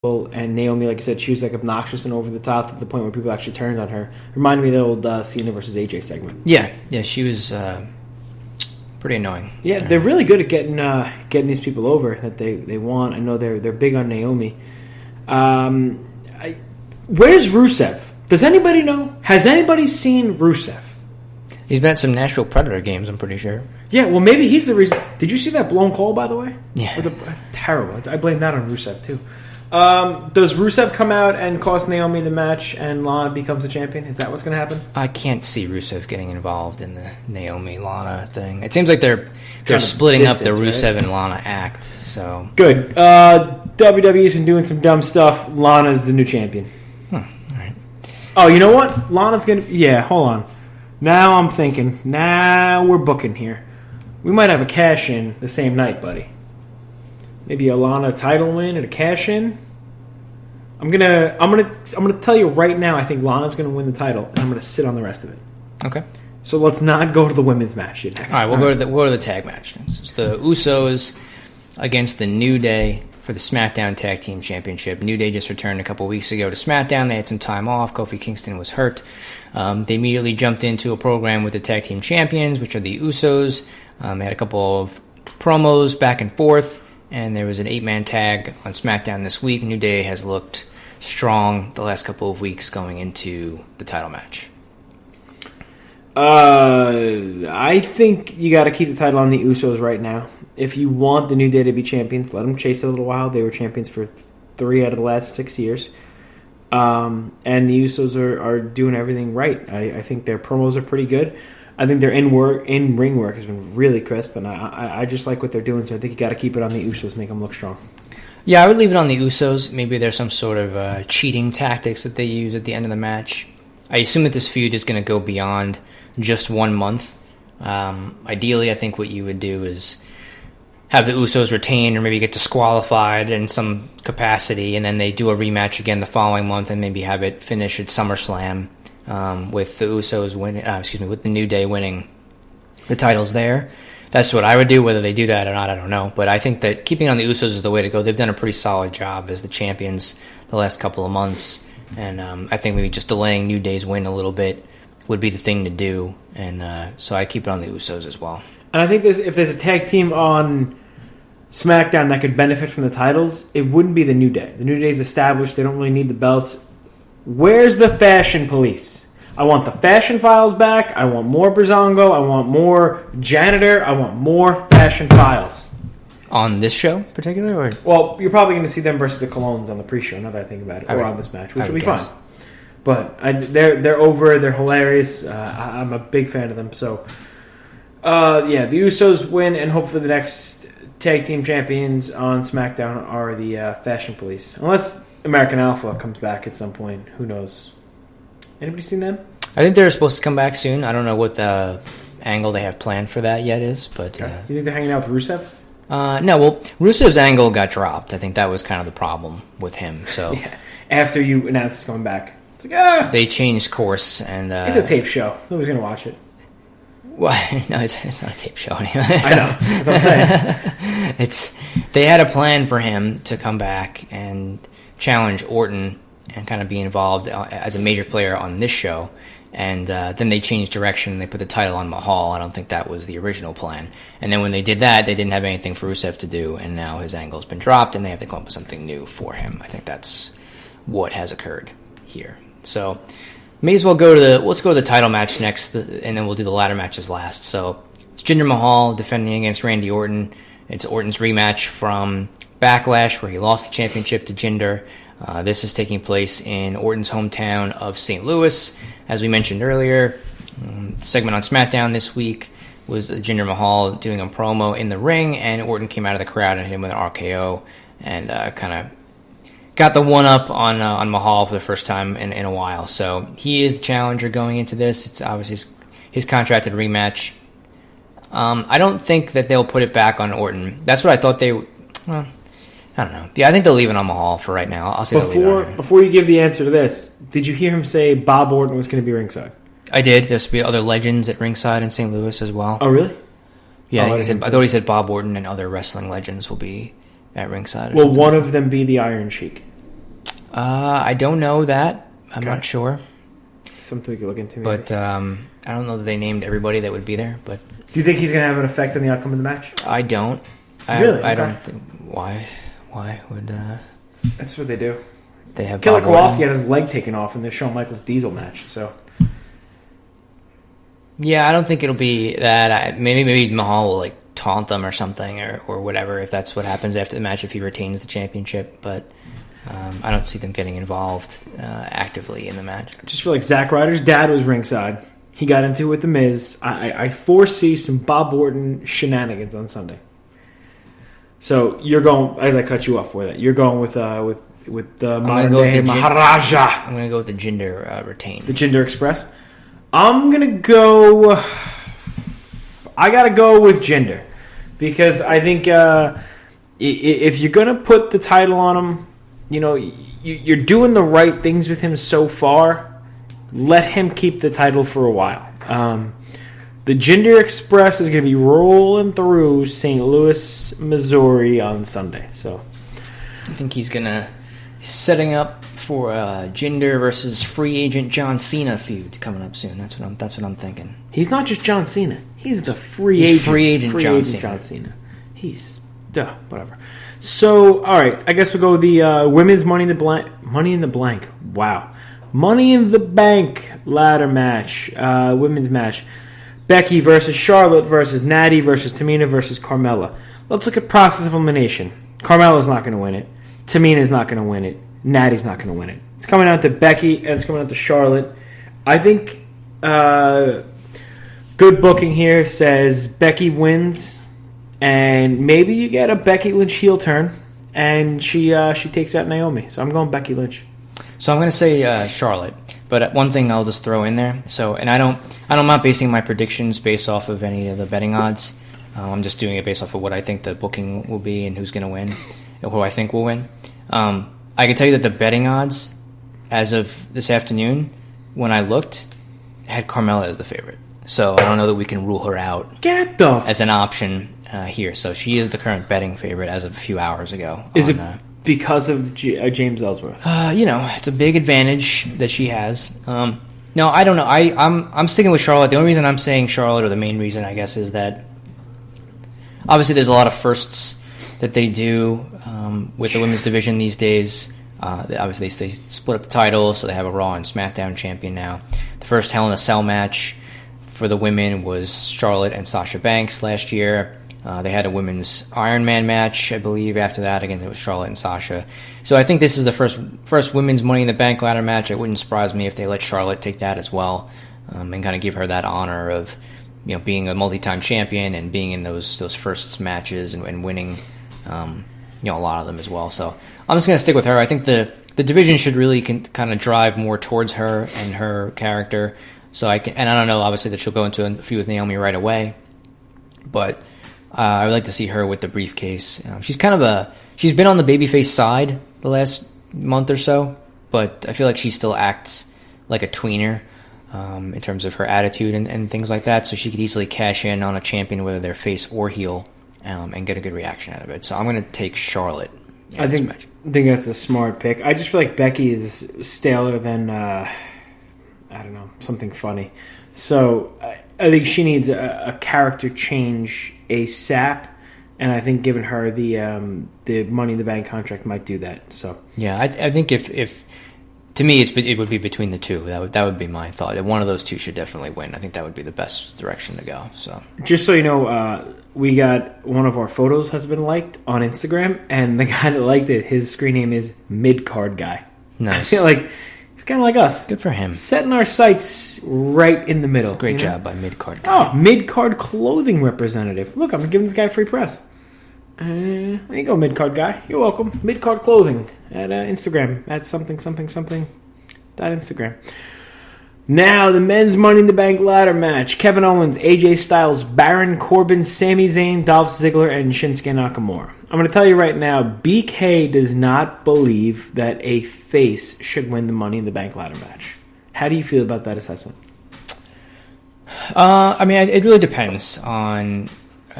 and Naomi, like I said, she was like obnoxious and over the top to the point where people actually turned on her. Reminded me of the old Cena versus AJ segment. Yeah, she was pretty annoying. Yeah, they're really good at getting these people over that they want. I know they're big on Naomi. Where's Rusev? Does anybody know? Has anybody seen Rusev? He's been at some Nashville Predator games, I'm pretty sure. Yeah, well, maybe he's the reason. Did you see that blown call, by the way? Yeah. Terrible. I blame that on Rusev, too. Does Rusev come out and cost Naomi the match and Lana becomes the champion? Is that what's going to happen? I can't see Rusev getting involved in the Naomi-Lana thing. It seems like they're splitting up the Rusev and Lana act. So good. WWE's been doing some dumb stuff. Lana's the new champion. All right. Oh, you know what? Lana's going to... Yeah, hold on. Now I'm thinking. Now we're booking here. We might have a cash-in the same night, buddy. Maybe a Lana title win and a cash-in. I'm gonna tell you right now. I think Lana's gonna win the title, and I'm gonna sit on the rest of it. Okay. So let's not go to the women's match yet next. All right, we'll go to the tag match next. It's the Usos against the New Day for the SmackDown Tag Team Championship. New Day just returned a couple weeks ago to SmackDown. They had some time off. Kofi Kingston was hurt. They immediately jumped into a program with the Tag Team Champions, which are the Usos. They had a couple of promos back and forth, and there was an 8-man tag on SmackDown this week. New Day has looked strong the last couple of weeks going into the title match. I think you got to keep the title on the Usos right now. If you want the New Day to be champions, let them chase it a little while. They were champions for 3 out of the last 6 years. And the Usos are doing everything right. I think their promos are pretty good. I think their in-ring work has been really crisp, and I just like what they're doing, so I think you got to keep it on the Usos, make them look strong. Yeah, I would leave it on the Usos. Maybe there's some sort of cheating tactics that they use at the end of the match. I assume that this feud is going to go beyond just 1 month. Ideally, I think what you would do is have the Usos retain or maybe get disqualified in some capacity, and then they do a rematch again the following month and maybe have it finish at SummerSlam. With the Usos winning, with the New Day winning the titles there. That's what I would do. Whether they do that or not, I don't know. But I think that keeping on the Usos is the way to go. They've done a pretty solid job as the champions the last couple of months, and I think maybe just delaying New Day's win a little bit would be the thing to do. And so I keep it on the Usos as well. And I think if there's a tag team on SmackDown that could benefit from the titles, it wouldn't be the New Day. The New Day's established; they don't really need the belts. Where's the fashion police? I want the fashion files back. I want more Brazongo. I want more janitor. I want more fashion files. On this show in particular? Or? Well, you're probably going to see them versus the Colognes on the pre-show, now that I think about it, or on this match, which will be fine. But they're over. They're hilarious. I'm a big fan of them. So, the Usos win, and hopefully the next tag team champions on SmackDown are the fashion police. Unless American Alpha comes back at some point. Who knows? Anybody seen them? I think they're supposed to come back soon. I don't know what the angle they have planned for that yet is. But you think they're hanging out with Rusev? No, well, Rusev's angle got dropped. I think that was kind of the problem with him. So yeah. After you announced he's coming back. It's like, They changed course. And it's a tape show. Nobody's going to watch it. Well, no, it's not a tape show anyway. I know. That's what I'm saying. They had a plan for him to come back and challenge Orton and kind of be involved as a major player on this show. And then they changed direction and they put the title on Mahal. I don't think that was the original plan. And then when they did that, they didn't have anything for Rusev to do, and now his angle's been dropped and they have to come up with something new for him. I think that's what has occurred here. So may as well let's go to the title match next, and then we'll do the ladder matches last. So it's Jinder Mahal defending against Randy Orton. It's Orton's rematch from Backlash, where he lost the championship to Jinder. This is taking place in Orton's hometown of St. Louis. As we mentioned earlier, the segment on SmackDown this week was Jinder Mahal doing a promo in the ring, and Orton came out of the crowd and hit him with an RKO and kind of got the one-up on Mahal for the first time in a while. So he is the challenger going into this. It's obviously his contracted rematch. I don't think that they'll put it back on Orton. That's what I thought they... Well, I don't know. Yeah, I think they'll leave it on Mahal for right now. I'll say before you give the answer to this, did you hear him say Bob Orton was going to be ringside? I did. There's to be other legends at ringside in St. Louis as well. Oh, really? Yeah, I thought he said Bob Orton and other wrestling legends will be at ringside. Will one of them be the Iron Sheik? I don't know that. I'm not sure. Something we could look into. Maybe. But I don't know that they named everybody that would be there. But do you think he's going to have an effect on the outcome of the match? I don't. Really? I don't think. Why would... That's what they do. They have Killer Kowalski had his leg taken off in the Shawn Michaels Diesel match, so... Yeah, I don't think it'll be that. Maybe Mahal will like taunt them or something or whatever if that's what happens after the match if he retains the championship. But I don't see them getting involved actively in the match. I just feel like Zack Ryder's dad was ringside. He got into it with The Miz. I foresee some Bob Orton shenanigans on Sunday. So you're going. As I cut you off with it, you're going with the modern day Maharaja. I'm going to go with the Jinder retain. The Jinder Express. I'm going to go... I got to go with Jinder. Because I think if you're going to put the title on him, you're doing the right things with him so far. Let him keep the title for a while. The Jinder Express is going to be rolling through St. Louis, Missouri on Sunday. So I think he's setting up for Jinder versus free agent John Cena feud coming up soon. That's what I'm thinking. He's not just John Cena. He's the free agent John Cena. He's whatever. So all right, I guess we'll go with the women's Money in the Blank. Wow, Money in the Bank ladder match, women's match. Becky versus Charlotte versus Natty versus Tamina versus Carmella. Let's look at process of elimination. Carmella's not going to win it. Tamina's not going to win it. Natty's not going to win it. It's coming out to Becky and it's coming out to Charlotte. I think good booking here says Becky wins, and maybe you get a Becky Lynch heel turn, and she takes out Naomi. So I'm going Becky Lynch. So I'm going to say Charlotte, but one thing I'll just throw in there. So, and I'm not basing my predictions based off of any of the betting odds. I'm just doing it based off of what I think the booking will be and who's going to win, and who I think will win. I can tell you that the betting odds, as of this afternoon, when I looked, had Carmella as the favorite. So I don't know that we can rule her out as an option here. So she is the current betting favorite as of a few hours ago. Is it because of James Ellsworth? It's a big advantage that she has. No, I don't know. I'm sticking with Charlotte. The only reason I'm saying Charlotte, or the main reason, I guess, is that obviously there's a lot of firsts that they do with the women's division these days. Obviously, they split up the titles, so they have a Raw and SmackDown champion now. The first Hell in a Cell match for the women was Charlotte and Sasha Banks last year. They had a women's Iron Man match, I believe, after that. Again, it was Charlotte and Sasha. So I think this is the first women's Money in the Bank ladder match. It wouldn't surprise me if they let Charlotte take that as well, and kind of give her that honor of being a multi-time champion and being in those first matches and winning a lot of them as well. So I'm just going to stick with her. I think the division should really kind of drive more towards her and her character. So I don't know, obviously, that she'll go into a feud with Naomi right away, but I would like to see her with the briefcase. She's she's been on the babyface side the last month or so, but I feel like she still acts like a tweener in terms of her attitude and things like that. So she could easily cash in on a champion, whether they're face or heel, and get a good reaction out of it. So I'm going to take Charlotte. I think that's a smart pick. I just feel like Becky is staler than something funny. So I think she needs a character change ASAP, and I think giving her the Money in the Bank contract might do that. So yeah, I think if to me it would be between the two. That would be my thought. That one of those two should definitely win. I think that would be the best direction to go. So just so you know, we got one of our photos has been liked on Instagram, and the guy that liked it, his screen name is Mid-Card Guy. Nice. I feel like he's kind of like us. Good for him. Setting our sights right in the middle. Great job by Mid-Card Guy. Oh, Mid-Card Clothing representative. Look, I'm giving this guy free press. There you go, Mid-Card Guy. You're welcome. Mid-Card Clothing at Instagram at something. Instagram. Now, the men's Money in the Bank ladder match. Kevin Owens, AJ Styles, Baron Corbin, Sami Zayn, Dolph Ziggler, and Shinsuke Nakamura. I'm going to tell you right now, BK does not believe that a face should win the Money in the Bank ladder match. How do you feel about that assessment? It really depends on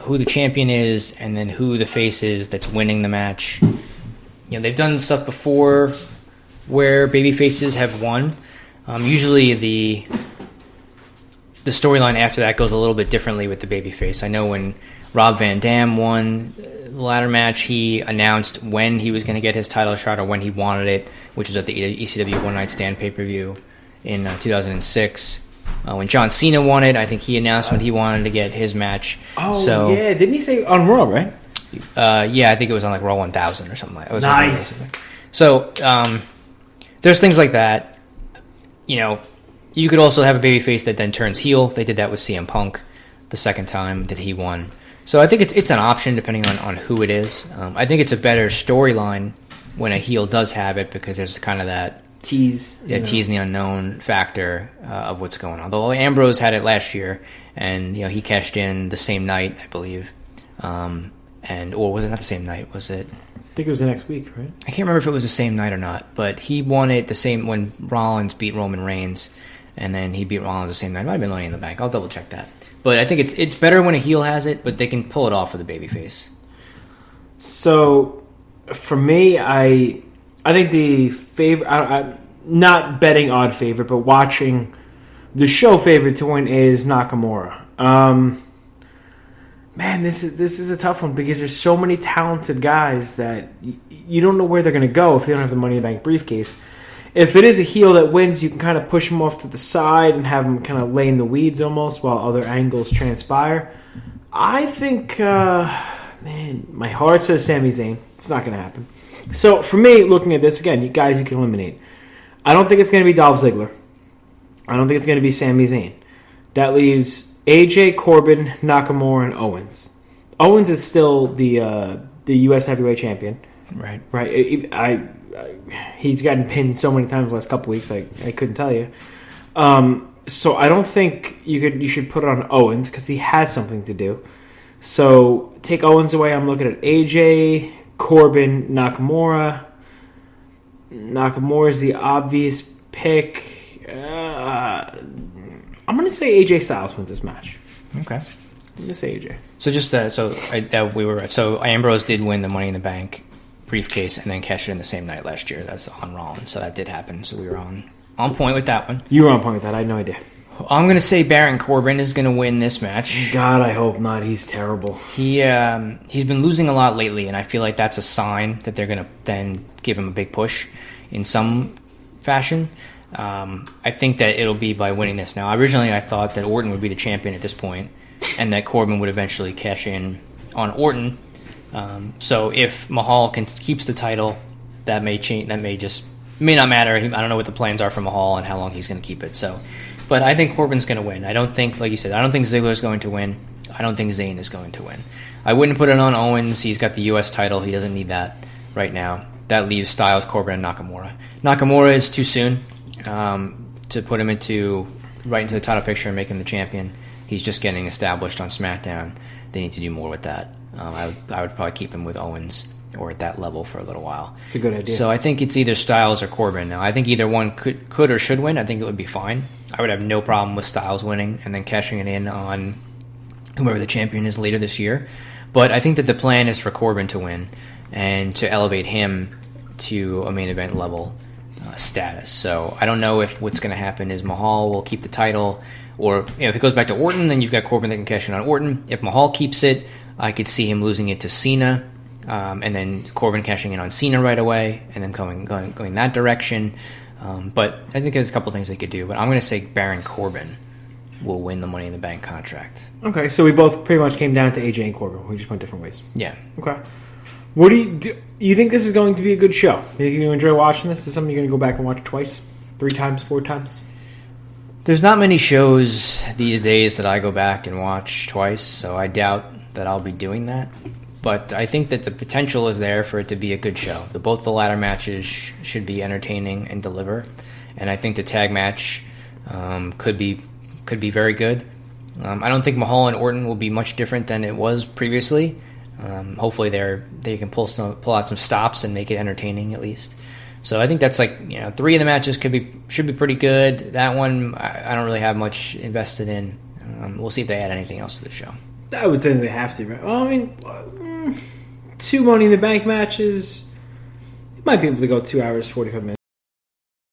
who the champion is and then who the face is that's winning the match. They've done stuff before where babyfaces have won. Usually the storyline after that goes a little bit differently with the babyface. I know when Rob Van Dam won the ladder match, he announced when he was going to get his title shot or when he wanted it, which was at the ECW One Night Stand pay-per-view in 2006. When John Cena won it, I think he announced when he wanted to get his match. Yeah. Didn't he say on Raw, right? Yeah, I think it was on like Raw 1000 or something like that. Nice. So there's things like that. You could also have a babyface that then turns heel. They did that with CM Punk the second time that he won. So I think it's an option depending on who it is. I think it's a better storyline when a heel does have it because there's kind of that tease in the unknown factor of what's going on. Though Ambrose had it last year, and he cashed in the same night, I believe. Or was it not the same night? Was it? I think it was the next week, right? I can't remember if it was the same night or not, but he won it the same when Rollins beat Roman Reigns, and then he beat Rollins the same night. It might have been Money in the Bank. I'll double check that. But I think it's better when a heel has it, but they can pull it off with a babyface. So, for me, I think the favorite, I'm not betting odd favorite, but watching the show favorite to win is Nakamura. Man, this is a tough one because there's so many talented guys that you don't know where they're going to go if they don't have the Money in the Bank briefcase. If it is a heel that wins, you can kind of push him off to the side and have him kind of lay in the weeds almost while other angles transpire. I think, my heart says Sami Zayn. It's not going to happen. So for me, looking at this, again, you guys you can eliminate. I don't think it's going to be Dolph Ziggler. I don't think it's going to be Sami Zayn. That leaves AJ, Corbin, Nakamura, and Owens. Owens is still the U.S. Heavyweight Champion. Right. He's gotten pinned so many times the last couple weeks, I couldn't tell you. So I don't think you should put it on Owens because he has something to do. So take Owens away. I'm looking at AJ, Corbin, Nakamura. Nakamura is the obvious pick. I'm going to say AJ Styles wins this match. Okay. I'm going to say AJ. So just so Ambrose did win the Money in the Bank briefcase and then cashed it in the same night last year. That's on Rollins, so that did happen. So we were on point with that one. You were on point with that. I had no idea. I'm going to say Baron Corbin is going to win this match. God, I hope not. He's terrible. He's been losing a lot lately, and I feel like that's a sign that they're going to then give him a big push in some fashion. I think that it'll be by winning this. Now, originally I thought that Orton would be the champion at this point, and that Corbin would eventually cash in on Orton. So if Mahal keeps the title, that may change. That may not matter. I don't know what the plans are for Mahal and how long he's going to keep it. So, but I think Corbin's going to win. I don't think, like you said, I don't think Ziggler's going to win. I don't think Zayn is going to win. I wouldn't put it on Owens. He's got the U.S. title. He doesn't need that right now. That leaves Styles, Corbin, and Nakamura. Nakamura is too soon to put him right into the title picture and make him the champion. He's just getting established on SmackDown. They need to do more with that. I would probably keep him with Owens or at that level for a little while. It's a good idea. So I think it's either Styles or Corbin. Now, I think either one could or should win. I think it would be fine. I would have no problem with Styles winning and then cashing it in on whoever the champion is later this year. But I think that the plan is for Corbin to win and to elevate him to a main event level status. So I don't know if what's going to happen is Mahal will keep the title, or if it goes back to Orton, then you've got Corbin that can cash in on Orton. If Mahal keeps it, I could see him losing it to Cena, and then Corbin cashing in on Cena right away, and then going that direction. But I think there's a couple things they could do. But I'm going to say Baron Corbin will win the Money in the Bank contract. Okay, so we both pretty much came down to AJ and Corbin. We just went different ways. Yeah. Okay. What do? You think this is going to be a good show? You think you enjoy watching this? Is this something you're going to go back and watch twice, 3 times, 4 times? There's not many shows these days that I go back and watch twice, so I doubt that I'll be doing that. But I think that the potential is there for it to be a good show. Both the ladder matches should be entertaining and deliver, and I think the tag match could be very good. I don't think Mahal and Orton will be much different than it was previously. Hopefully they can pull out some stops and make it entertaining at least. So I think that's 3 of the matches should be pretty good. That one I don't really have much invested in. We'll see if they add anything else to the show. I would say they have to, right? Well, I mean, 2 Money in the Bank matches, you might be able to go 2 hours, 45 minutes.